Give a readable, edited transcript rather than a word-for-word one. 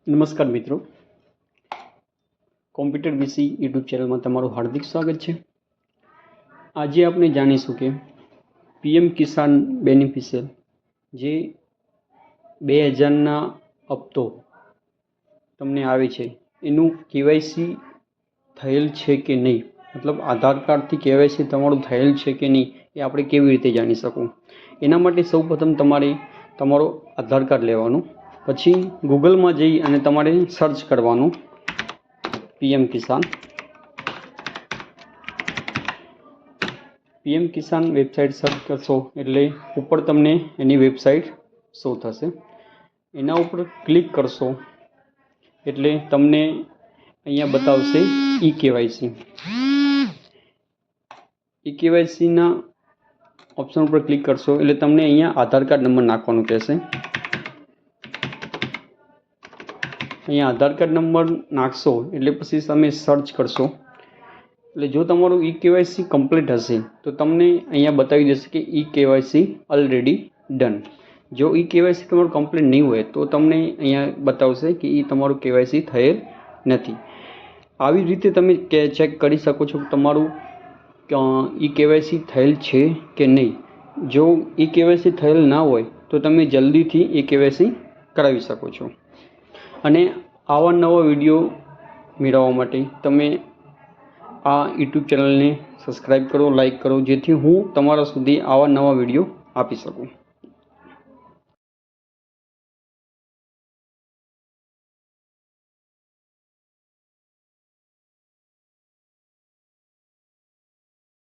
નમસ્કાર મિત્રો, computer વિસી YouTube ચેનલમાં તમારું હાર્દિક સ્વાગત છે। આજે આપણે જાણીશું કે પીએમ કિસાન બેનિફિશિયલ જે 2000ના હપ્તો તમને આવે છે એનું કેવાયસી થયેલ છે કે નહીં, મતલબ આધાર કાર્ડથી કેવાયસી તમારું થયેલ છે કે નહીં એ આપણે કેવી રીતે જાણી શકું। એના માટે સૌપ્રથમ તમારે તમારો આધાર કાર્ડ લેવાનું, પછી ગૂગલમાં જઈ અને તમારે સર્ચ કરવાનું પીએમ કિસાન વેબસાઇટ સર્ચ કરશો એટલે ઉપર તમને એની વેબસાઇટ શો થશે। એના ઉપર ક્લિક કરશો એટલે તમને અહીંયા બતાવશે ઈ કેવાયસીના ઓપ્શન ઉપર ક્લિક કરશો એટલે તમને અહીંયા આધાર કાર્ડ નંબર નાખવાનું કહેશે। અહીંયા આધાર કાર્ડ નંબર નાખશો એટલે પછી તમે સર્ચ કરશો એટલે જો તમારું ઈ કેવાયસી કમ્પ્લીટ હશે તો તમને અહીંયા બતાવી દેશે કે ઈ કેવાયસી ઓલરેડી ડન। જો ઈ કેવાયસી તમારું કમ્પ્લીટ નહીં હોય તો તમને અહીંયા બતાવશે કે એ તમારું કેવાયસી થયેલ નથી। આવી રીતે તમે ચેક કરી શકો છો કે તમારું ઈ કેવાયસી થયેલ છે કે નહીં। જો ઈ કેવાયસી થયેલ ના હોય તો તમે જલ્દીથી ઈ કેવાયસી કરાવી શકો છો। અને આવા નવા વિડીયો મેળવવા માટે તમે આ યુટ્યુબ ચેનલને સબસ્ક્રાઈબ કરો, લાઈક કરો, જેથી હું તમારા સુધી આવા નવા વિડીયો આપી શકું।